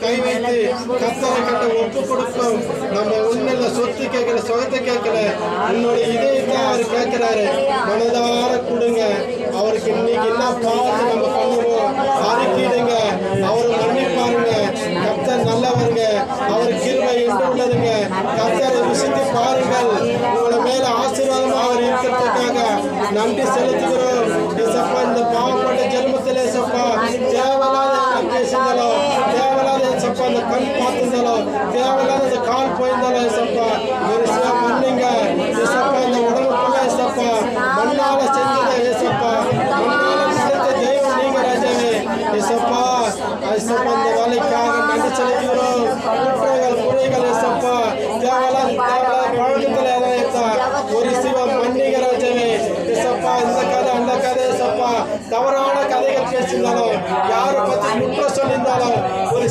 கை வைத்து கத்தரை கட்ட ஒப்பு கொடுக்கும். நம்ம உண்மையில சொத்து கேட்கல, சுகத்தை கேட்கல, உன்னோட இதயத்தை அவர் கேட்கிறாரு. மனதார கொடுங்க. அவருக்கு இன்னைக்கு என்ன பார்த்து நம்ம பண்ணுவோம் அறிக்கிடுங்க. அவரை மன்னிப்பாருங்க. கர்த்தர் நல்லவருங்க. அவர் கிருபை என்று உள்ளதுங்க. கர்த்தரை ருசித்து பாருங்கள். உங்களை மேல ஆசீர்வாதமாக அவர் இருக்கிறதுக்காக நன்றி செலுத்துகிறோம். ஏசப்பா, இந்த பாவப்பட்ட ஜென்மத்தில் ஏசப்பா தேவையில்லாத பேசினாலோ, தேவையில்லாத ஏசப்பா இந்த கண் பார்த்துருந்தாலோ, தேவையில்லாத இந்த கால் போயிருந்தாலோ ஏசப்பா ஒரு சில மன்னிங்க. ஏசப்பா இந்த உடம்புக்குள்ள ஏசப்பா மண்ணால செஞ்சதை ஏசப்பா மண்ணால படைத்த தெய்வம் நீங்க ராஜாவே. ஏசப்பா ஏசப்பா இந்த வேலைக்காக நன்றி செலுத்துகிறோம். குற்றங்கள் குறைகள் ஏசப்பா தேவையில்லாத பழக்கத்தில் ஏதாவது ஒரு சிவ மன்னிங்க ராஜாவே. ஏசப்பா இந்த கதை அந்த கதை ஏசப்பா தவறான கதைகள் பேசியிருந்தாலும், யாரை பற்றி குற்றம் சொல்லியிருந்தாலும் ஒரு